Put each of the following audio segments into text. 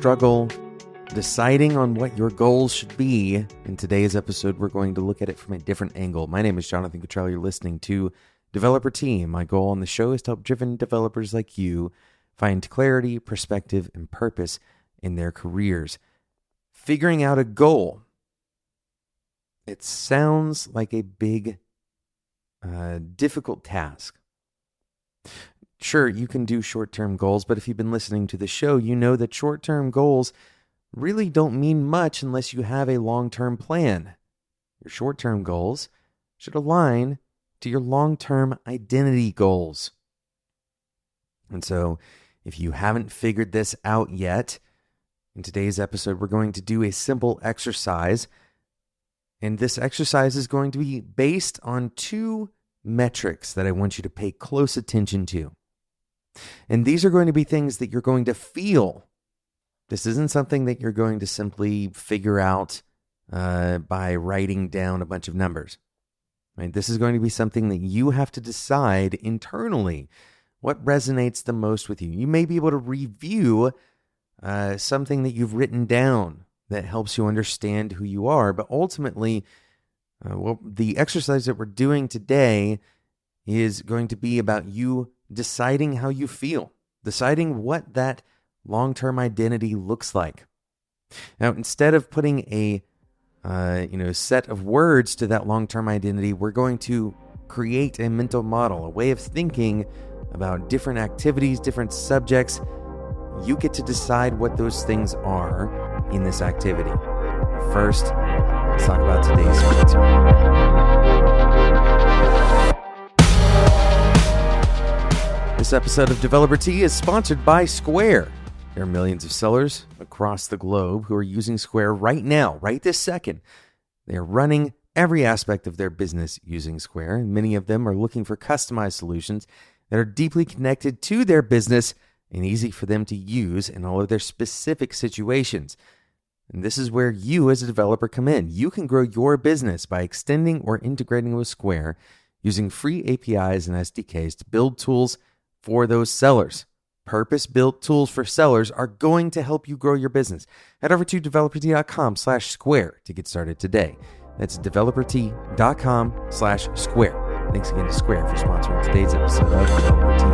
struggle deciding on what your goals should be? In today's episode, we're going to look at it from a different angle. My name is Jonathan Cottrell. You're listening to Developer Team. My goal on the show is to help driven developers like you find clarity, perspective, and purpose in their careers. Figuring out a goal. It sounds like a big, difficult task. Sure, you can do short-term goals, but if you've been listening to the show, you know that short-term goals really don't mean much unless you have a long-term plan. Your short-term goals should align to your long-term identity goals. And so, if you haven't figured this out yet, in today's episode, we're going to do a simple exercise. And this exercise is going to be based on two metrics that I want you to pay close attention to. And these are going to be things that you're going to feel. This isn't something that you're going to simply figure out by writing down a bunch of numbers. Right? This is going to be something that you have to decide internally. What resonates the most with you? You may be able to review something that you've written down that helps you understand who you are. But ultimately, the exercise that we're doing today is going to be about you deciding how you feel, deciding what that long-term identity looks like. Now, instead of putting a set of words to that long-term identity, we're going to create a mental model, a way of thinking about different activities, different subjects. You get to decide what those things are in this activity. First, let's talk about today's sponsor. This episode of Developer Tea is sponsored by Square. There are millions of sellers across the globe who are using Square right now, right this second. They are running every aspect of their business using Square, and many of them are looking for customized solutions that are deeply connected to their business and easy for them to use in all of their specific situations. And this is where you as a developer come in. You can grow your business by extending or integrating with Square using free APIs and SDKs to build tools for those sellers. Purpose-built tools for sellers are going to help you grow your business. Head over to developertea.com/square to get started today. That's developertea.com/square. Thanks again to Square for sponsoring today's episode of Developer Tea.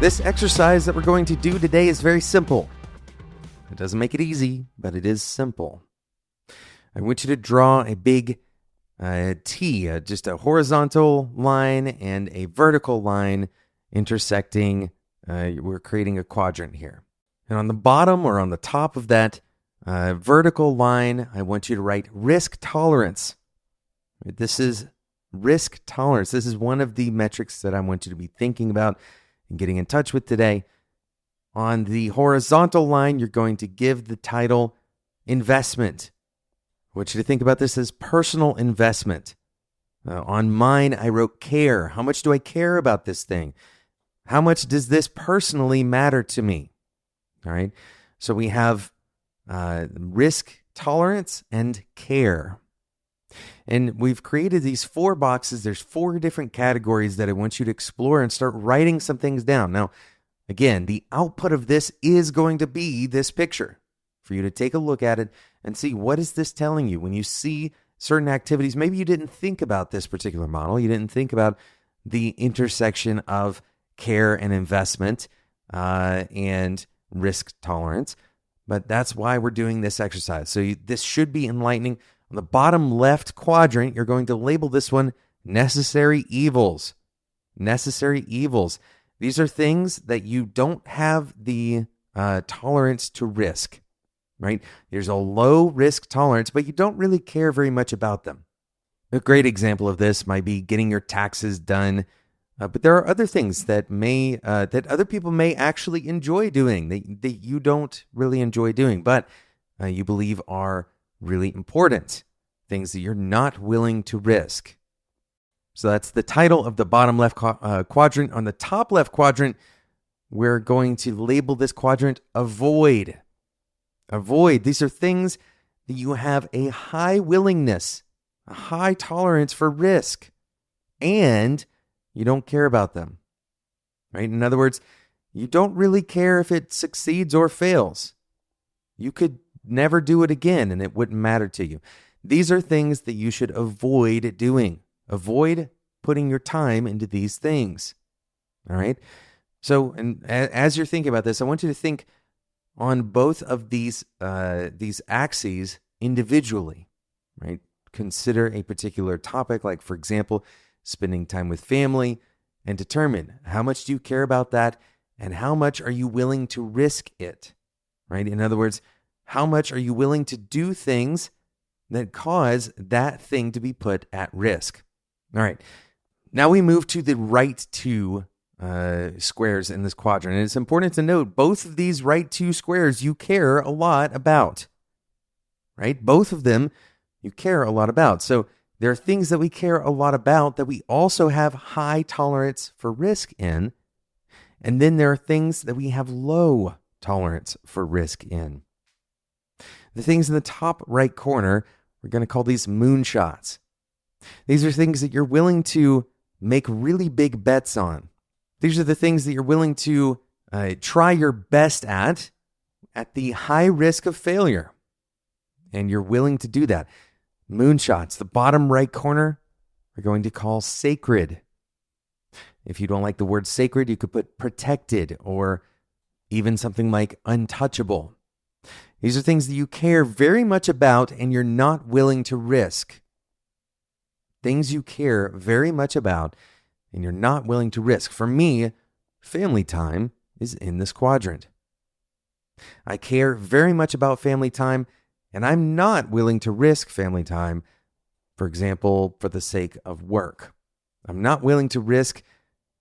This exercise that we're going to do today is very simple. It doesn't make it easy, but it is simple. I want you to draw a big T, just a horizontal line and a vertical line intersecting. We're creating a quadrant here. And on the bottom or on the top of that vertical line, I want you to write risk tolerance. This is risk tolerance. This is one of the metrics that I want you to be thinking about and getting in touch with today. On the horizontal line, you're going to give the title investment. I want you to think about this as personal investment. On mine, I wrote care. How much do I care about this thing? How much does this personally matter to me? All right. So we have risk tolerance and care. And we've created these 4 boxes. There's 4 different categories that I want you to explore and start writing some things down. Now, again, the output of this is going to be this picture for you to take a look at it and see, what is this telling you? When you see certain activities, maybe you didn't think about this particular model. You didn't think about the intersection of care and investment and risk tolerance. But that's why we're doing this exercise. So this should be enlightening. On the bottom left quadrant, you're going to label this one necessary evils. Necessary evils. These are things that you don't have the tolerance to risk. Right? There's a low risk tolerance, but you don't really care very much about them. A great example of this might be getting your taxes done, but there are other things that that other people may actually enjoy doing that you don't really enjoy doing, but you believe are really important, things that you're not willing to risk. So that's the title of the bottom left quadrant. On the top left quadrant, we're going to label this quadrant avoid. Avoid. These are things that you have a high willingness, a high tolerance for risk, and you don't care about them. right? In other words, you don't really care if it succeeds or fails. You could never do it again and it wouldn't matter to you. These are things that you should avoid doing. Avoid putting your time into these things. All right? So, and as you're thinking about this, I want you to think on both of these axes individually, right? Consider a particular topic, like, for example, spending time with family, and determine how much do you care about that and how much are you willing to risk it, right? In other words, how much are you willing to do things that cause that thing to be put at risk? All right. Now we move to the right two squares in this quadrant. And it's important to note both of these right two squares you care a lot about, right? Both of them you care a lot about. So there are things that we care a lot about that we also have high tolerance for risk in. And then there are things that we have low tolerance for risk in. The things in the top right corner, we're going to call these moonshots. These are things that you're willing to make really big bets on. These are the things that you're willing to try your best at the high risk of failure. And you're willing to do that. Moonshots, the bottom right corner, we're going to call sacred. If you don't like the word sacred, you could put protected or even something like untouchable. These are things that you care very much about and you're not willing to risk. Things you care very much about and you're not willing to risk. For me, family time is in this quadrant. I care very much about family time and I'm not willing to risk family time, for example, for the sake of work. I'm not willing to risk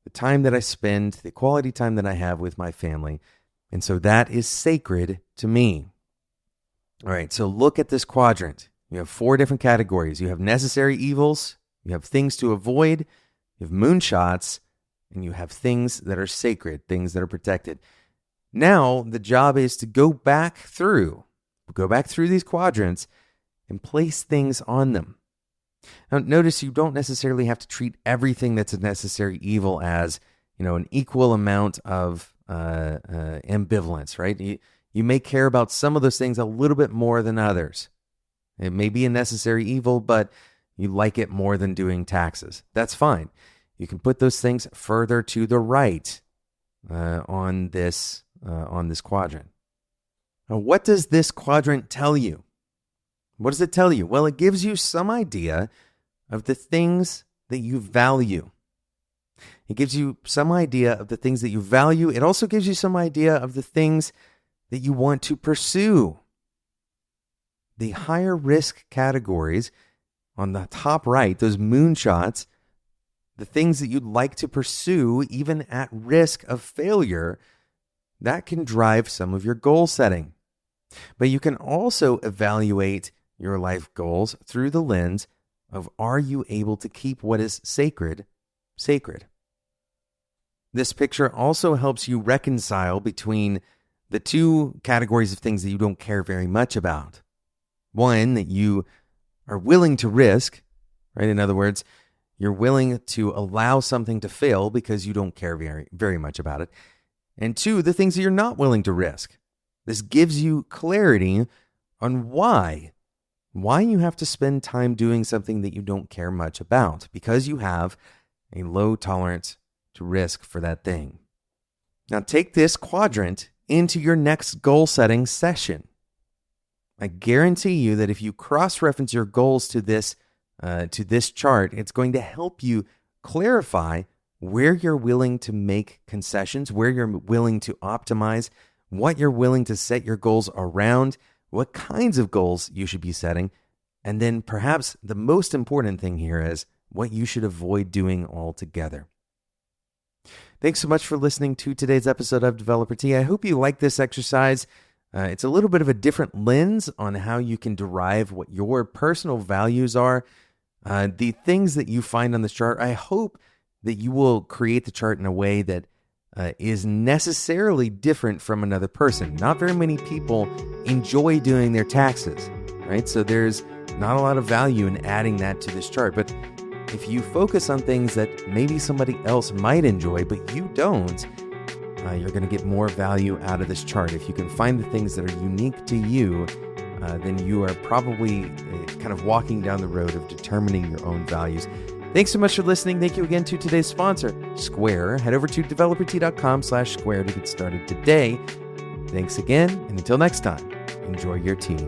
the time that I spend, the quality time that I have with my family. And so that is sacred to me. All right, so look at this quadrant. You have 4 different categories. You have necessary evils, you have things to avoid, you have moonshots, and you have things that are sacred, things that are protected. Now, the job is to go back through these quadrants and place things on them. Now, notice you don't necessarily have to treat everything that's a necessary evil as, an equal amount of ambivalence, right? You may care about some of those things a little bit more than others. It may be a necessary evil, but you like it more than doing taxes. That's fine. You can put those things further to the right on this quadrant. Now, what does this quadrant tell you? What does it tell you? Well, it gives you some idea of the things that you value. It gives you some idea of the things that you value. It also gives you some idea of the things that you want to pursue. The higher risk categories on the top right, those moonshots, the things that you'd like to pursue even at risk of failure, that can drive some of your goal setting. But you can also evaluate your life goals through the lens of, are you able to keep what is sacred, sacred? This picture also helps you reconcile between the 2 categories of things that you don't care very much about. One, that you are willing to risk, right? In other words, you're willing to allow something to fail because you don't care very, very much about it. And 2, the things that you're not willing to risk. This gives you clarity on why you have to spend time doing something that you don't care much about, because you have a low tolerance to risk for that thing. Now take this quadrant into your next goal setting session. I guarantee you that if you cross-reference your goals to this chart, it's going to help you clarify where you're willing to make concessions, where you're willing to optimize, what you're willing to set your goals around, what kinds of goals you should be setting, and then perhaps the most important thing here is what you should avoid doing altogether. Thanks so much for listening to today's episode of Developer Tea. I hope you like this exercise. It's a little bit of a different lens on how you can derive what your personal values are. The things that you find on this chart, I hope that you will create the chart in a way that is necessarily different from another person. Not very many people enjoy doing their taxes, right? So there's not a lot of value in adding that to this chart. But if you focus on things that maybe somebody else might enjoy, but you don't, you're going to get more value out of this chart. If you can find the things that are unique to you, then you are probably kind of walking down the road of determining your own values. Thanks so much for listening. Thank you again to today's sponsor, Square. Head over to developertea.com/square to get started today. Thanks again, and until next time, enjoy your tea.